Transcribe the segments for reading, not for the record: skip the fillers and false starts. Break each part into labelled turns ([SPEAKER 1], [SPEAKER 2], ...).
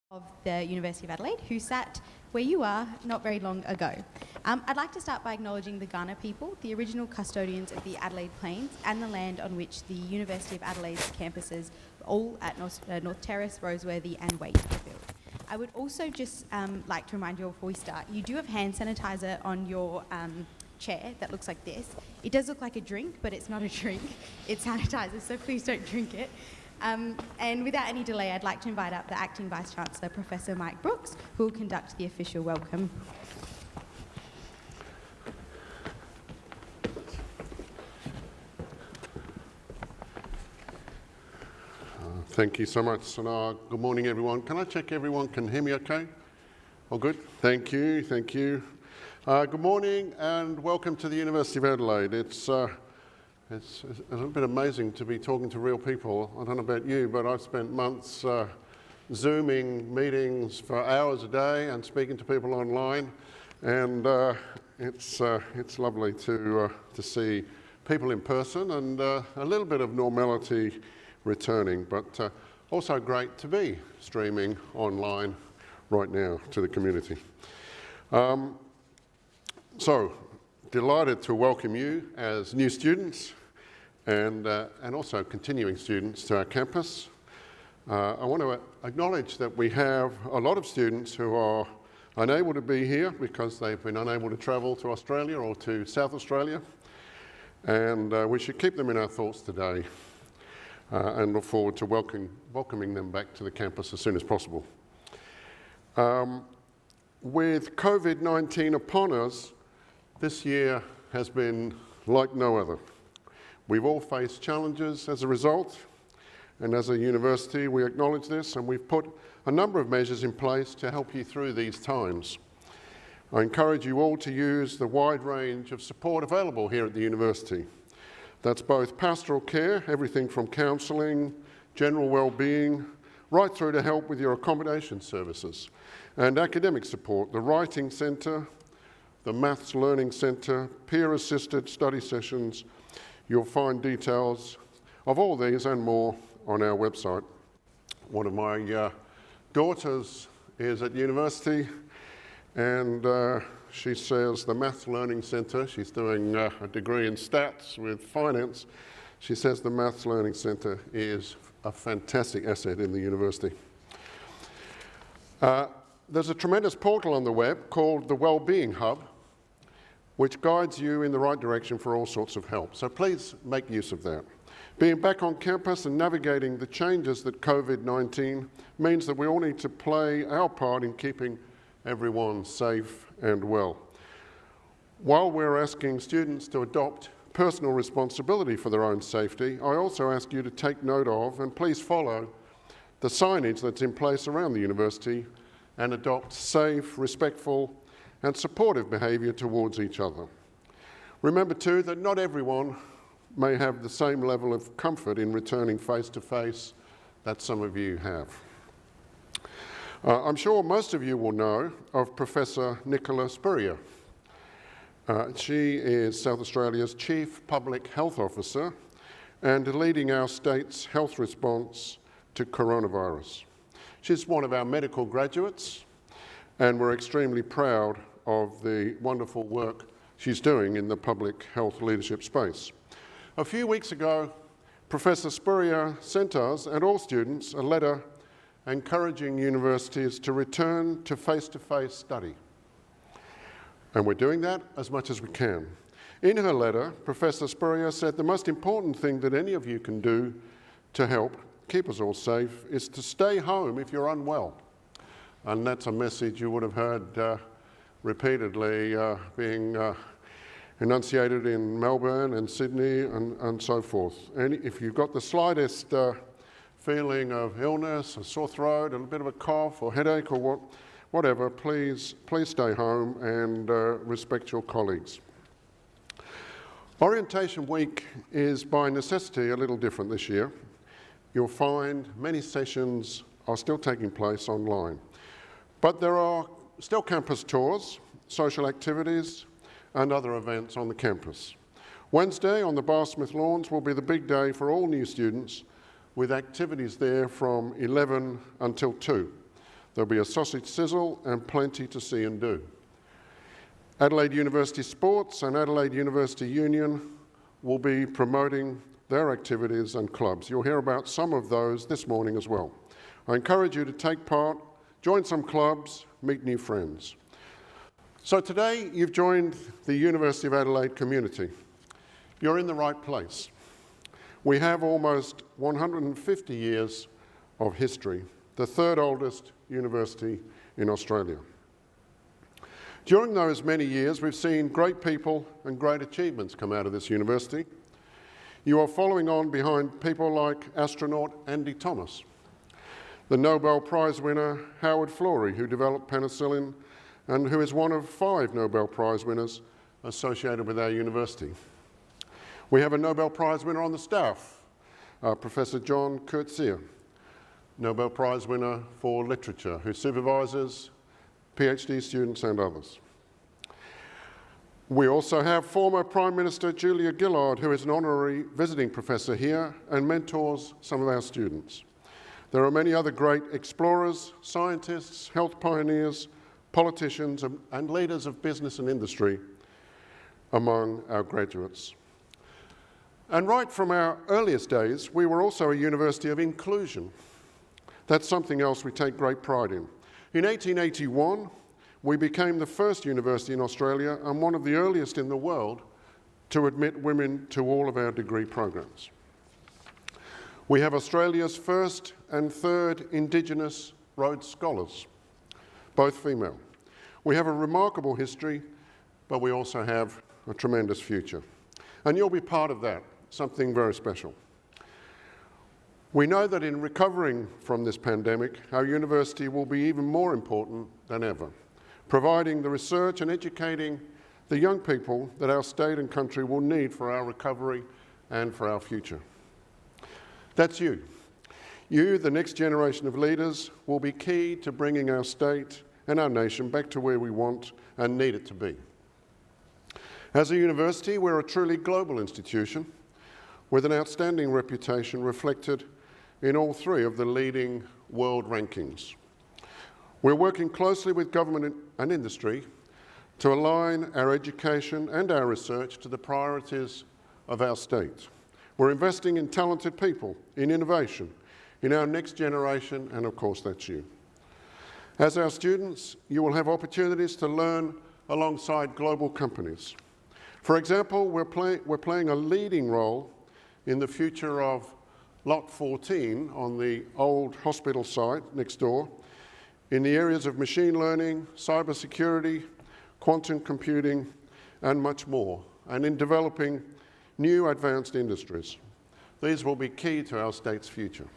[SPEAKER 1] of the University of Adelaide who sat where you are not very long ago. I'd like to start by acknowledging the Kaurna people, the original custodians of the Adelaide Plains and the land on which the University of Adelaide's campuses, all at North Terrace, Roseworthy and Waite, were built. I would also just like to remind you before we start, you do have hand sanitizer on your chair that looks like this. It does look like a drink, but it's not a drink. It's sanitizer, so please don't drink it. And without any delay, I'd like to invite up the Acting Vice Chancellor, Professor Mike Brooks, who will conduct the official welcome.
[SPEAKER 2] Thank you so much, and good morning, everyone. Can I check everyone can hear me okay? All good? Thank you, thank you. Good morning and welcome to the University of Adelaide. It's a little bit amazing to be talking to real people. I don't know about you, but I've spent months Zooming meetings for hours a day and speaking to people online, and it's lovely to see people in person and a little bit of normality returning, but also great to be streaming online right now to the community. So, delighted to welcome you as new students and also continuing students to our campus. I want to acknowledge that we have a lot of students who are unable to be here because they've been unable to travel to Australia or to South Australia, and we should keep them in our thoughts today and look forward to welcoming them back to the campus as soon as possible. With COVID-19 upon us, this year has been like no other. We've all faced challenges as a result, and as a university we acknowledge this, and we've put a number of measures in place to help you through these times. I encourage you all to use the wide range of support available here at the university. That's both pastoral care, everything from counselling, general well-being, right through to help with your accommodation services, and academic support, the Writing Centre, the Maths Learning Centre, peer-assisted study sessions. You'll find details of all these and more on our website. One of my daughters is at university, and she says the Maths Learning Centre, she's doing a degree in stats with finance, she says the Maths Learning Centre is a fantastic asset in the university. There's a tremendous portal on the web called the Wellbeing Hub, which guides you in the right direction for all sorts of help. So please make use of that. Being back on campus and navigating the changes that COVID-19 means that we all need to play our part in keeping everyone safe and well. While we're asking students to adopt personal responsibility for their own safety, I also ask you to take note of and please follow the signage that's in place around the university and adopt safe, respectful and supportive behaviour towards each other. Remember too that not everyone may have the same level of comfort in returning face-to-face that some of you have. I'm sure most of you will know of Professor Nicola Spurrier. She is South Australia's Chief Public Health Officer and leading our state's health response to coronavirus. She's one of our medical graduates, and we're extremely proud of the wonderful work she's doing in the public health leadership space. A few weeks ago, Professor Spurrier sent us and all students a letter encouraging universities to return to face-to-face study. And we're doing that as much as we can. In her letter, Professor Spurrier said the most important thing that any of you can do to help keep us all safe is to stay home if you're unwell. And that's a message you would have heard repeatedly being enunciated in Melbourne and Sydney and so forth. And if you've got the slightest feeling of illness, a sore throat, a bit of a cough or headache or whatever, please stay home and respect your colleagues. Orientation Week is by necessity a little different this year. You'll find many sessions are still taking place online. But there are still campus tours, social activities and other events on the campus. Wednesday on the Barsmith Lawns will be the big day for all new students, with activities there from 11 until 2. There'll be a sausage sizzle and plenty to see and do. Adelaide University Sports and Adelaide University Union will be promoting their activities and clubs. You'll hear about some of those this morning as well. I encourage you to take part, join some clubs, meet new friends. So today you've joined the University of Adelaide community. You're in the right place. We have almost 150 years of history, the third oldest university in Australia. During those many years, we've seen great people and great achievements come out of this university. You are following on behind people like astronaut Andy Thomas, the Nobel Prize winner Howard Florey, who developed penicillin and who is one of 5 Nobel Prize winners associated with our university. We have a Nobel Prize winner on the staff, Professor John Coetzee, Nobel Prize winner for literature, who supervises PhD students and others. We also have former Prime Minister Julia Gillard, who is an honorary visiting professor here and mentors some of our students. There are many other great explorers, scientists, health pioneers, politicians, and leaders of business and industry among our graduates. And right from our earliest days, we were also a university of inclusion. That's something else we take great pride in. In 1881, we became the first university in Australia and one of the earliest in the world to admit women to all of our degree programs. We have Australia's first and third Indigenous Rhodes Scholars, both female. We have a remarkable history, but we also have a tremendous future. And you'll be part of that, something very special. We know that in recovering from this pandemic, our university will be even more important than ever, providing the research and educating the young people that our state and country will need for our recovery and for our future. That's you. You, the next generation of leaders, will be key to bringing our state and our nation back to where we want and need it to be. As a university, we're a truly global institution with an outstanding reputation reflected in all 3 of the leading world rankings. We're working closely with government and industry to align our education and our research to the priorities of our state. We're investing in talented people, in innovation, in our next generation, and of course that's you. As our students, you will have opportunities to learn alongside global companies. For example, we're playing a leading role in the future of Lot 14 on the old hospital site next door in the areas of machine learning, cybersecurity, quantum computing, and much more, and in developing new advanced industries. These will be key to our state's future.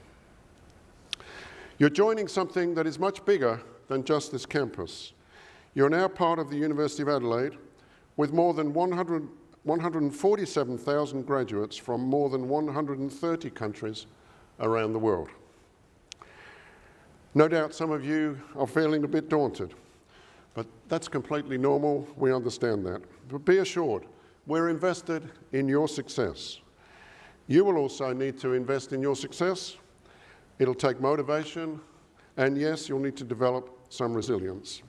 [SPEAKER 2] You're joining something that is much bigger than just this campus. You're now part of the University of Adelaide with more than 147,000 graduates from more than 130 countries around the world. No doubt some of you are feeling a bit daunted, but that's completely normal. We understand that. But be assured, we're invested in your success. You will also need to invest in your success. It'll take motivation, and yes, you'll need to develop some resilience.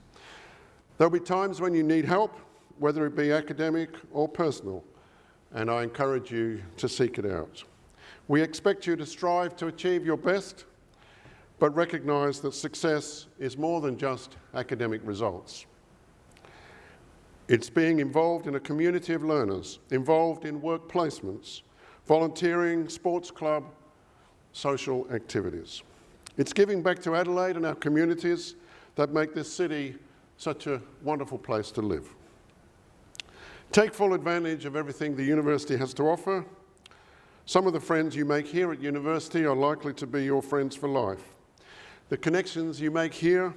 [SPEAKER 2] There'll be times when you need help, whether it be academic or personal, and I encourage you to seek it out. We expect you to strive to achieve your best, but recognise that success is more than just academic results. It's being involved in a community of learners, involved in work placements, volunteering, sports club, social activities. It's giving back to Adelaide and our communities that make this city such a wonderful place to live. Take full advantage of everything the university has to offer. Some of the friends you make here at university are likely to be your friends for life. The connections you make here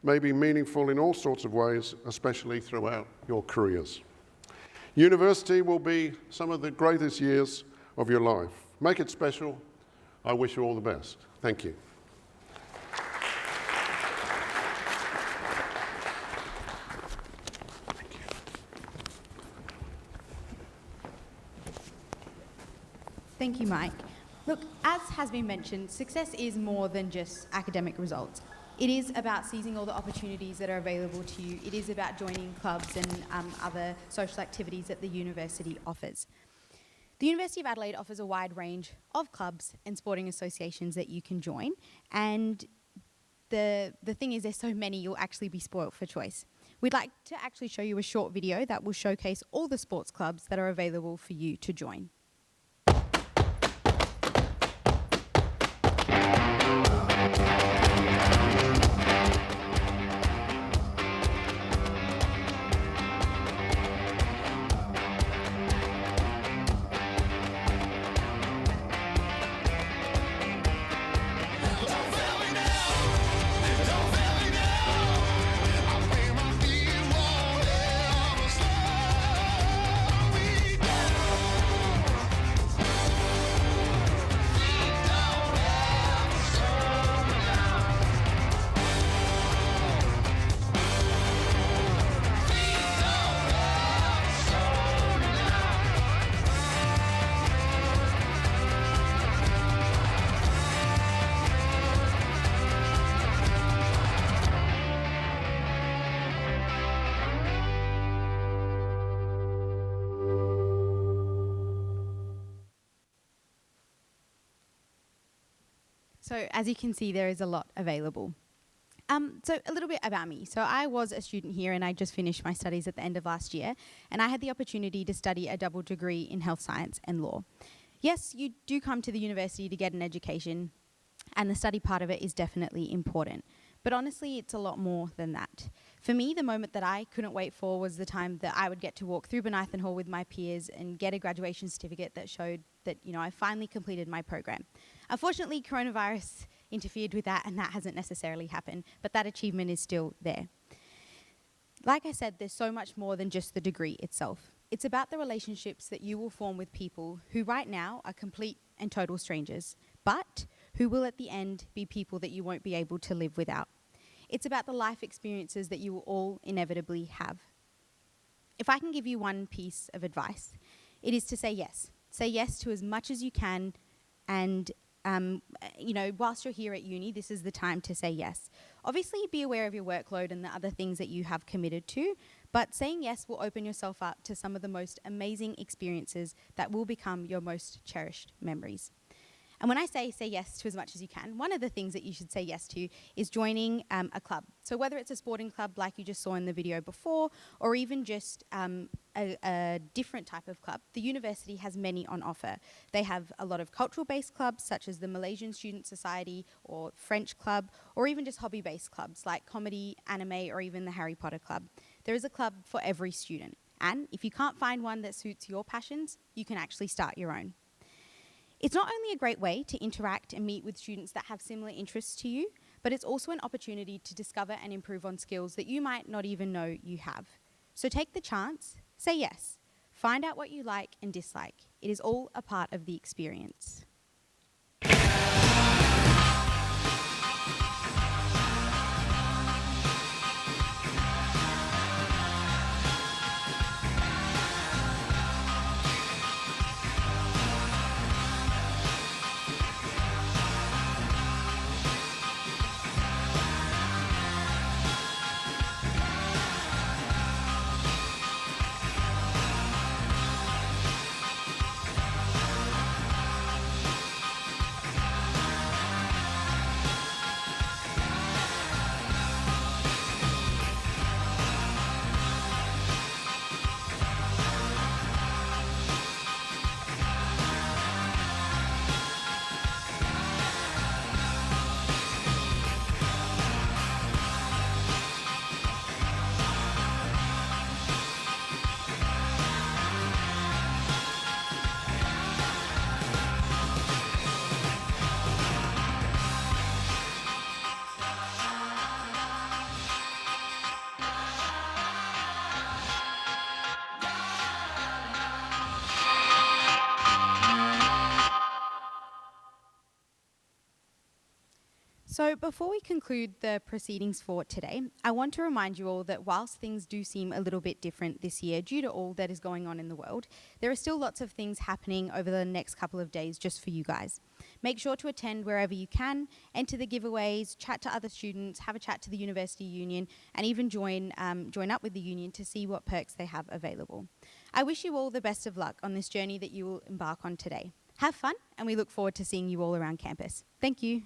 [SPEAKER 2] may be meaningful in all sorts of ways, especially throughout your careers. University will be some of the greatest years of your life. Make it special. I wish you all the best. Thank you.
[SPEAKER 1] Thank you, Mike. Look, as has been mentioned, success is more than just academic results. It is about seizing all the opportunities that are available to you. It is about joining clubs and other social activities that the university offers. The University of Adelaide offers a wide range of clubs and sporting associations that you can join, and the thing is there's so many you'll actually be spoilt for choice. We'd like to actually show you a short video that will showcase all the sports clubs that are available for you to join. So as you can see, there is a lot available. So a little bit about me. So I was a student here and I just finished my studies at the end of last year, and I had the opportunity to study a double degree in health science and law. Yes, you do come to the university to get an education, and the study part of it is definitely important. But honestly, it's a lot more than that. For me, the moment that I couldn't wait for was the time that I would get to walk through Bonython Hall with my peers and get a graduation certificate that showed that, I finally completed my program. Unfortunately, coronavirus interfered with that, and that hasn't necessarily happened, but that achievement is still there. Like I said, there's so much more than just the degree itself. It's about the relationships that you will form with people who right now are complete and total strangers, but who will at the end be people that you won't be able to live without. It's about the life experiences that you will all inevitably have. If I can give you one piece of advice, it is to say yes. Say yes to as much as you can, and whilst you're here at uni, this is the time to say yes. Obviously, be aware of your workload and the other things that you have committed to, but saying yes will open yourself up to some of the most amazing experiences that will become your most cherished memories. And when I say yes to as much as you can, one of the things that you should say yes to is joining a club. So whether it's a sporting club like you just saw in the video before, or even just a different type of club, the university has many on offer. They have a lot of cultural-based clubs, such as the Malaysian Student Society or French Club, or even just hobby-based clubs like comedy, anime, or even the Harry Potter Club. There is a club for every student. And if you can't find one that suits your passions, you can actually start your own. It's not only a great way to interact and meet with students that have similar interests to you, but it's also an opportunity to discover and improve on skills that you might not even know you have. So take the chance, say yes, find out what you like and dislike. It is all a part of the experience. So before we conclude the proceedings for today, I want to remind you all that whilst things do seem a little bit different this year due to all that is going on in the world, there are still lots of things happening over the next couple of days just for you guys. Make sure to attend wherever you can, enter the giveaways, chat to other students, have a chat to the University Union, and even join up with the union to see what perks they have available. I wish you all the best of luck on this journey that you will embark on today. Have fun, and we look forward to seeing you all around campus. Thank you.